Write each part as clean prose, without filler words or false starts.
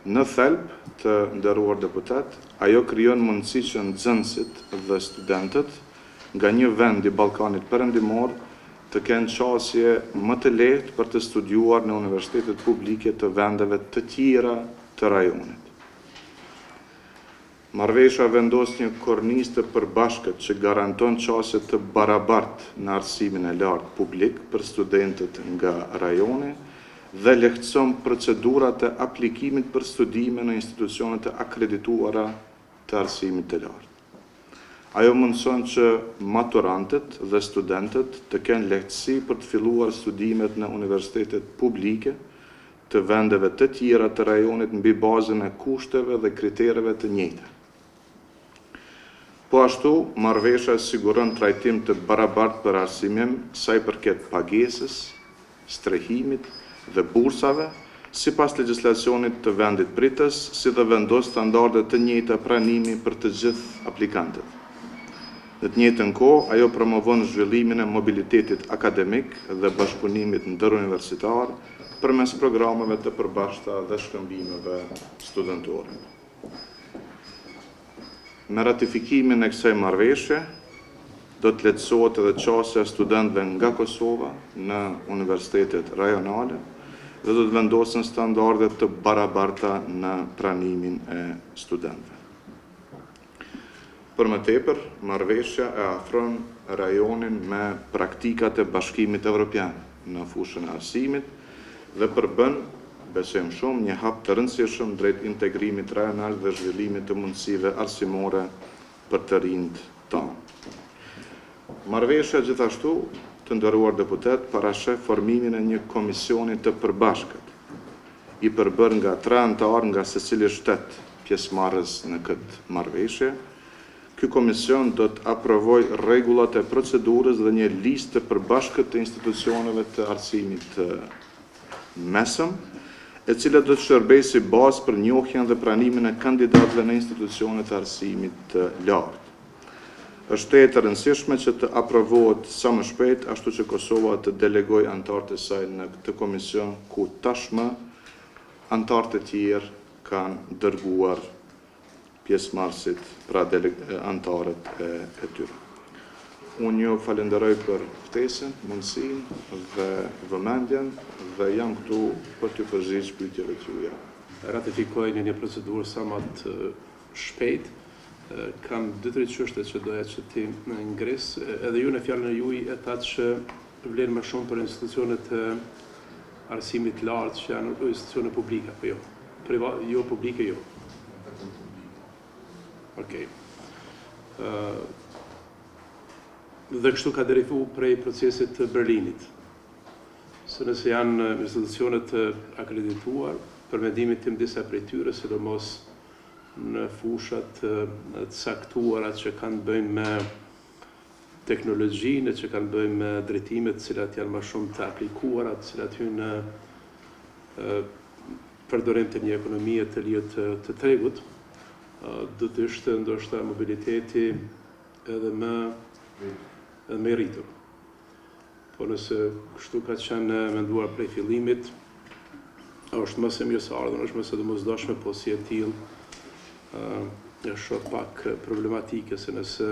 Në thelb të nderuar deputet, ajo krijon mundësi që nxënësit dhe studentët nga një vend i Ballkanit Perëndimor të kenë qasje më të lehtë për të studiuar në universitetet publike të vendeve të tjera të rajonit. Marrëveshja vendos një kornizë të përbashkët që garanton qasje të barabartë në arsimin e lartë publik për studentët nga rajoni dhe lehtëson procedurat e aplikimit për studime në institucionet e akredituara të arsimit të lartë. Ajo mundëson që maturantët dhe studentët të kenë lehtësi për të filluar studimet në universitetet publike të vendeve të tjera të rajonit mbi bazën e kushteve dhe kritereve të njëjta. Po ashtu, marrëveshja siguron trajtim të barabartë për arsimim sa i përket pagesës, strehimit dhe bursave, sipas legjislacionit të vendit pritës, si dhe vendos standarde të njëjta pranimi për të gjithë aplikantët. Në të njëjtën kohë, ajo promovon zhvillimin e mobilitetit akademik dhe bashkëpunimit ndëruniversitar përmes programeve të përbashkëta dhe shkëmbimeve studentore. Me ratifikimin e kësaj marrëveshje, do të lehtësohet edhe qasja e studentëve nga Kosova në universitetet rajonale dhe do të vendosen standarde të barabarta në pranimin e studentëve. Për më tepër, marrëveshja e afron rajonin me praktikat e Bashkimit Evropian në fushën e arsimit dhe përbën, besojmë shumë, një hap të rëndësishëm drejt integrimit rajonal dhe zhvillimit të mundësive arsimore për të rinjt tanë. Marrëveshja gjithashtu, të nderuar deputet, parashef formimin e një komisioni të përbashkët, i përbër nga 3 anëtar nga secili shtet pjesëmarrës në këtë marrëveshje. Ky komision do të aprovoj rregullat e procedurës dhe një listë të përbashkët të institucioneve të arsimit mesëm, e cila do të shërbejë si bazë për njohjen dhe pranimin e kandidatëve në institucionet e arsimit të lartë. Është e rëndësishme që të aprovohet sa më shpejt, ashtu që Kosova të delegojë anëtarët e saj në këtë komision, ku tashmë anëtarët e tjerë kanë dërguar pjesëmarrësit, pra anëtarët e tyre. Unë ju falenderoj për ftesën, mundësinë dhe vëmendjen dhe jam këtu për t'ju përgjigjë pyetjeve tuaja. Ratifikoj në një procedurë sa më të shpejt. Kam 2-3 çështje që doja që ti më ngris, edhe ju në fjalën e juaj e thatë që vlen më shumë për institucionet e arsimit të lartë që janë institucione publike, apo jo? Jo publike, jo. Okej. Dhe kështu ka derivu prej procesit të Berlinit. Se nëse janë institucionet të akredituar, për mendimin tim disa prej tyre, sidomos në fushat të caktuara që kanë bëjnë me teknologjinë, që kanë bëjnë me drejtimet të cilat janë më shumë të aplikuara, të cilat hynë në përdorim të një ekonomie të lirë të tregut, do të ishte ndoshta mobiliteti edhe me rritur. Po nëse kështu ka qenë menduar prej fillimit, është më se mirë se ardhën, është më se domosdoshme, po si e tillë është shoh pak problematike, se nëse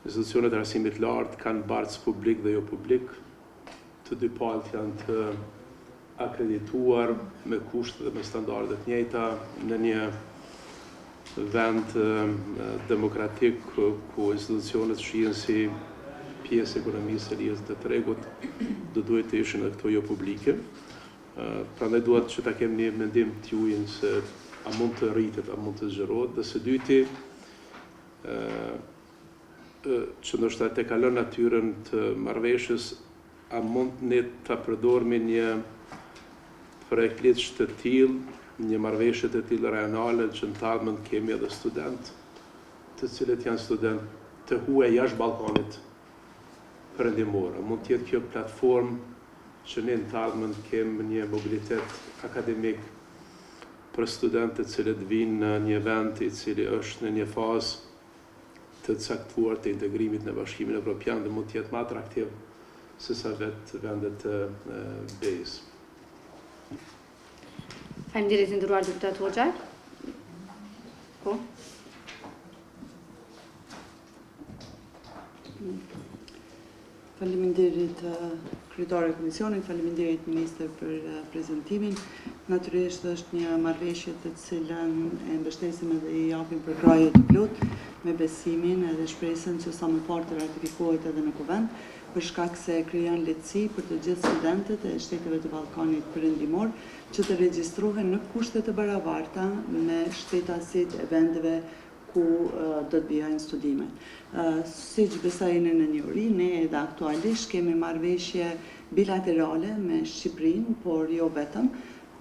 institucionet e arsimit lartë kanë bartës publik dhe jo publik, të dy palët janë të akredituar me kushte dhe me standarde të njëjta në një vend demokratik ku institucionet shihen si pjesë ekonomisë së lirë të tregut, do duhet të ishin edhe këto jo publike. Prandaj duhet që ta kemi një mendim të juaj se a mund të rritet, a mund të zgjerohet, dhe së dyti që ndoshta te kalon natyrën të marrëveshjes, a mund ne ta përdormi një projekt ligjsh të tillë, një marrëveshje të tillë rajonale që në Tallmend kemi edhe student, të cilët janë student të huaj jashtë Ballkanit Perëndimor. Mund të jetë kjo platformë që ne në Tallmend kemi një mobilitet akademik për studentët të cilët vinë në një vend i cili është në një fazë të caktuar të integrimit në Bashkimin Evropian dhe mund të jetë më atraktiv se sa vetë vendet BE-s. Faleminderit nderuar deputat Hoxha. Po. Faleminderit kryetare e komisionit, faleminderit ministër për prezantimin. Natyrisht është një marrëveshje të cilën e mbështesim edhe i japim përkraje të plotë me besimin edhe shpresën që sa më parë të ratifikohet edhe në kuvend, për shkak se krijon lehtësi për të gjithë studentët e shteteve të Ballkanit Perëndimor që të regjistrohen në kushte të barabarta me shtetasit e vendeve ku do të bëjnë studimet. Siç besoj në njëri, ne edhe aktualisht kemi marrëveshje bilaterale me Shqipërinë, por jo vetëm,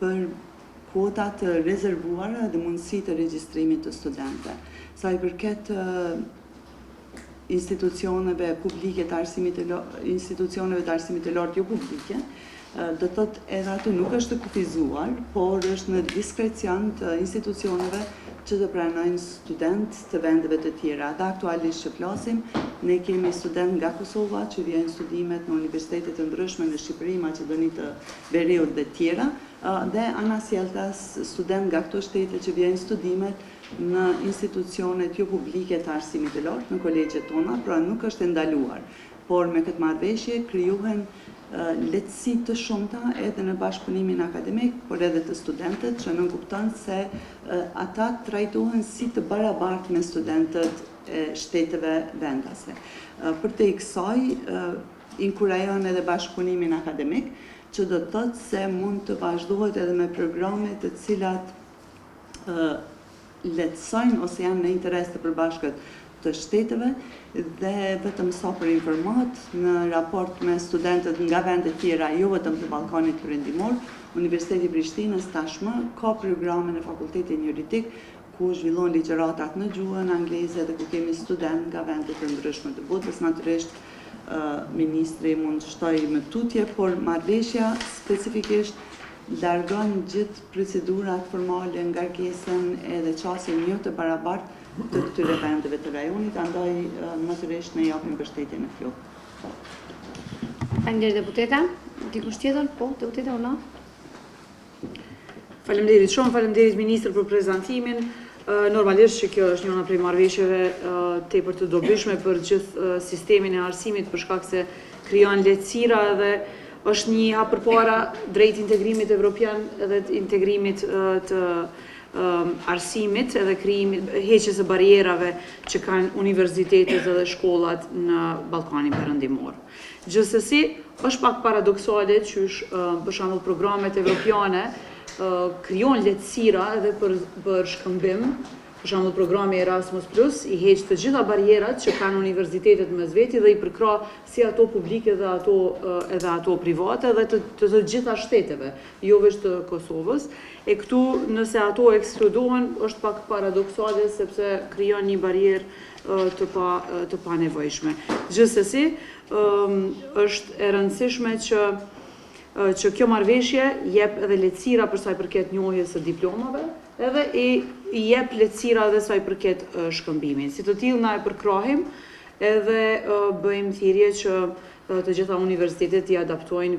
për kuota të rezervuara dhe mundësi të regjistrimit të studentëve. Sa i përket institucioneve publike të arsimit të lartë jo publike, do të thotë edhe ato nuk është të kufizuar, por është në diskrecion të institucioneve që të pranojnë student të vendeve të tjera. Dhe aktualisht që flasim, ne kemi student nga Kosova që vijnë studimet në universitetet të ndryshme në Shqipëri, Maqedoni të Veriut dhe tjera, dhe anasjeltas student nga këto shtete që vijnë studimet në institucionet jo publike të arsimit të lartë, në kolegjet tona, pra nuk është ndaluar. Por me këtë marrëveshje krijohen lehtësi të shumta edhe në bashkëpunimin akademik, por edhe të studentët, që nënkupton se ata trajtohen si të barabartë me studentët e shteteve vendase. Për te i kësaj, inkurajon edhe bashkëpunimin akademik, që do të thotë se mund të vazhdohet edhe me programe të cilat lehtësojnë ose janë në interes të përbashkët të shteteve dhe vetëm sa për informat në raport me studentët nga vendet tjera, jo vetëm të Ballkanit Perëndimor, Universiteti i Prishtinës tashmë ka programe në fakultetin juridik ku zhvillon ligjëratat në gjuhën angleze dhe ku kemi student nga vendet të ndryshme të botës. Natyrisht ministri mund të shtoj më tutje, por marrëveshja specifikisht largon gjithë procedurat formale, ngarkesën edhe qasjen jo të barabartë të këtyre vendeve të rajonit, andaj natyrisht ne japim mbështetje në flokë. Faleminderit deputeta. Dikush tjetër? Po, deputeta Ona. Faleminderit shumë, faleminderit ministër për prezantimin. Normalisht që kjo është njëna prej marrëveshjeve tepër të dobishme për gjithë sistemin e arsimit, për shkak se krijon lehtësira dhe është një hap përpara drejt integrimit evropian edhe integrimit të arsimit edhe krijimit, heqjes së barierave që kanë universitetet edhe shkollat në Ballkanin Perëndimor. Gjithsesi, është pak paradoksale qysh për shembull programet evropiane krijon lehtësira edhe për shkëmbim. Për shembull programi Erasmus+ i heq të gjitha barierat që kanë universitetet mes veti dhe i përkra si ato publike dhe ato private dhe të gjitha shteteve, jo vetëm të Kosovës. E këtu nëse ato ekskludohen është pak paradoksale sepse krijon një barierë të panevojshme. Gjithsesi, është e rëndësishme që kjo marrëveshje jep edhe lehtësira për sa i përket njohjes së diplomave, edhe i jep lehtësira edhe sa i përket shkëmbimit. Si të tillë na e përkrahim edhe bëjmë thirrje që të gjitha universitetet i adaptojnë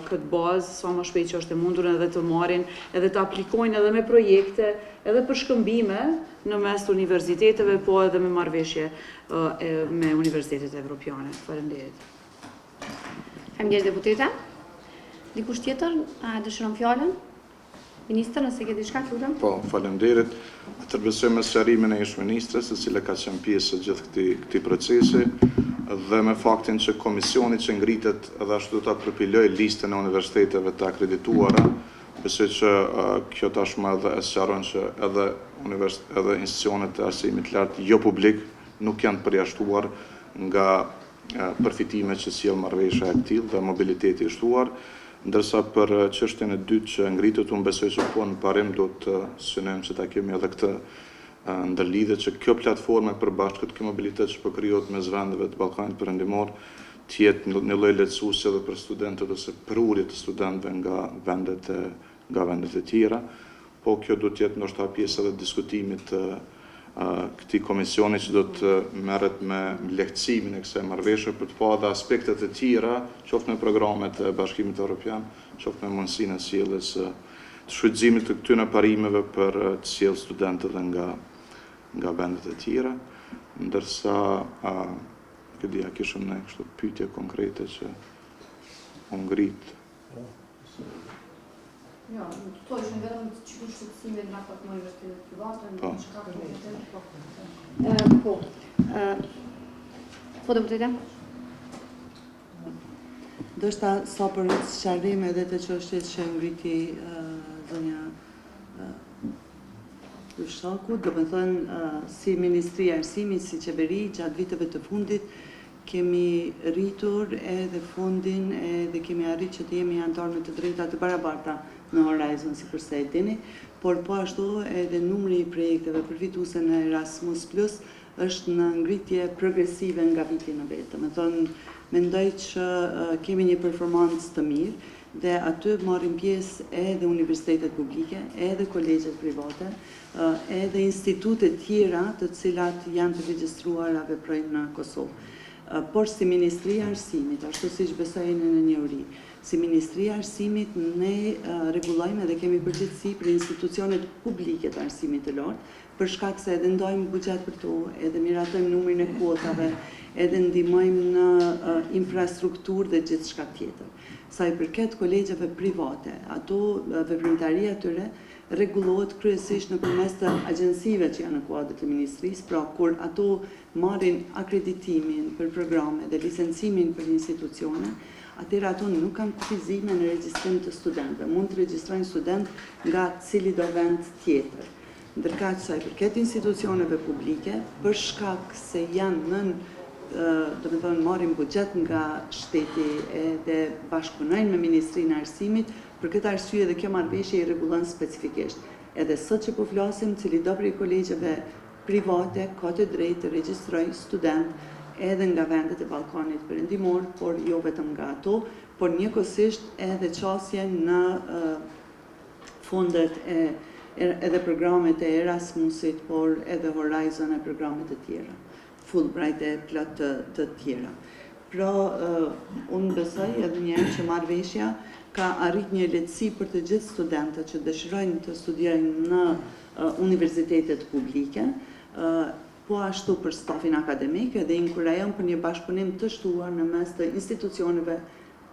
këtë bazë sa më shpejt që është e mundur edhe të marrin edhe të aplikojnë edhe me projekte edhe për shkëmbime në mes të universiteteve, po edhe me marrëveshje me universitetet evropiane. Faleminderit. Faleminderit deputeta. Dikush tjetër dëshiron fjalën? Ministër, nëse ke diçka, lutem. Po, faleminderit. Tërbesoj me sqarimin e ish ministres, e cila ka qenë pjesë e gjithë këtij procesi, dhe me faktin që komisioni që ngritet edhe ashtu do ta përpiloj listën e universiteteve të akredituara, besoj që kjo tashmë edhe e sqaron që edhe institucionet e arsimit lartë jo publik nuk janë përjashtuar nga përfitimet që sjell marrëveshja e tillë dhe mobiliteti i shtuar. Ndërsa për çështjen e dytë që ngritet, unë besoj që po në parim do të synojmë që ta kemi edhe këtë ndërlidhje që kjo platformë e përbashkët, kjo mobilitet që po krijohet mes vendeve të Ballkanit Perëndimor të jetë një lloj lehtësuesi edhe për studentët ose prurje të studentëve nga vendet e tjera, po kjo do të jetë ndoshta pjesë edhe diskutimit këtij komisioni që do të merret me lehtësimin e kësaj marrëveshje për të pa edhe aspektet e tjera, qoftë në programet e Bashkimit Evropian, qoftë në mundësinë e sjelljes shfrytëzimit të këtyre parimeve për të sjellë studentët dhe nga vendet e tjera, ndërsa këtë dia kishëm ne kështu pyetje konkrete që u ngrit. Jo, to ishën vetëm që shqetësime në raport me universitetet private, në shkak të po deputete? Ndoshta sa për sqarim edhe të çështjes që ngriti zonja Lushaku, do të thënë si Ministria e Arsimit, si qeveri gjatë viteve të fundit kemi rritur edhe fondin edhe kemi arritur që të jemi anëtar me të drejta të barabarta në Horizon, sikurse e dini, por po ashtu edhe numri i projekteve përfituese në Erasmus Plus është në ngritje progresive nga viti në vit. Do të thonë, mendoj që kemi një performancë të mirë dhe aty marrin pjesë edhe universitetet publike, edhe kolegjet private, edhe institute tjera të cilat janë të regjistruara veprojnë në Kosovë. Por si Ministria e Arsimit, ashtu siç besojnë në njëri, si Ministria e Arsimit ne rregullojmë dhe kemi përgjegjësi për institucionet publike të arsimit të lartë, për shkak se edhe ndajmë buxhet për to, edhe miratojmë numrin e kuotave, edhe ndihmojmë në infrastrukturë dhe gjithçka tjetër. Sa i përket kolegjeve private, ato veprimtaria e tyre rregullohet kryesisht nëpërmes të agjensive që janë në kuadër të ministrisë, pra kur ato marrin akreditimin për programe dhe licencimin për institucione, atëherë ato nuk kanë kufizime në regjistrim të studentëve, mund të regjistrojnë student nga cili do vend tjetër. Ndërkaq sa i përket institucioneve publike, për shkak se janë do të thonë marrin buxhet nga shteti dhe bashkëpunojnë me Ministrinë e Arsimit, për këtë arsye dhe kjo marrëveshje i rregullon specifikisht. Edhe sot që po flasim, cili do prej kolegjeve private ka të drejtë të regjistrojë student edhe nga vendet e Ballkanit Perëndimor, por jo vetëm nga ato, por njëkohësisht edhe qasje në fondet edhe programet e Erasmusit, por edhe Horizon e programet e tjera, Fulbright e plot të tjera. Pra, unë besoj edhe njerë që marrëveshja ka arrit një lehtësi për të gjithë studentët që dëshirojnë të studiojnë në universitetet publike, po ashtu për stafin akademik dhe inkurajon për një bashkëpunim të shtuar në mes të institucioneve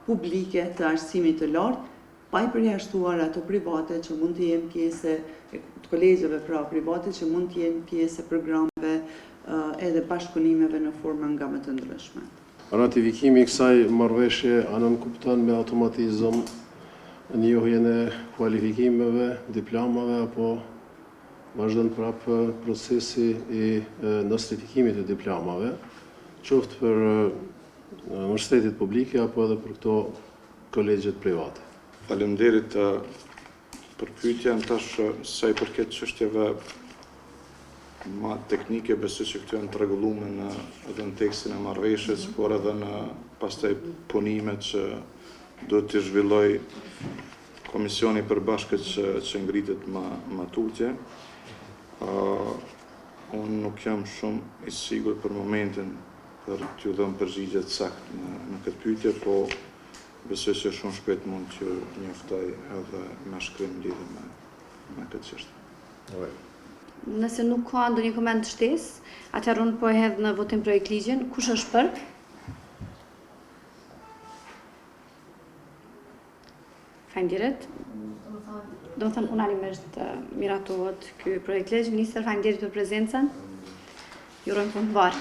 publike të arsimit të lartë, pa i përjashtuar ato private që mund të jenë pjesë të kolegjeve pra private që mund të jenë pjesë e programeve edhe bashkëpunimeve në forma nga më të ndryshme. Ratifikimi i kësaj marrëveshje anon kupton me automatizëm njohjen e kualifikimeve, diplomave apo vazhdon prapë procesi i nostrifikimit të diplomave, qoftë për universitetet publike apo edhe për këto kolegjet private. Faleminderit për pyetjen, tash sa i përket çështjeve ma teknike, besoj që këtu janë të rregulluara edhe në tekstin e marrëveshjes, por edhe në pastaj punimet që duhet të zhvilloj komisioni i përbashkët që ngritet ma tutje. Unë nuk jam shumë i sigurt për momentin për t'ju dhënë përgjigje të saktë në këtë pyetje, po besoj se shumë shpejt mund t'ju njoftoj edhe me shkrim lidhur me këtë çështje. Nëse nuk ka ndonjë koment të shtesë, atëherë unë po e hedh në votim projekt ligjin. Kush është për? Faleminderit. Do të thënë unanimisht miratohet ky projekt ligj. Ministër, faleminderit për prezencën. Ju urojmë punë të mbarë.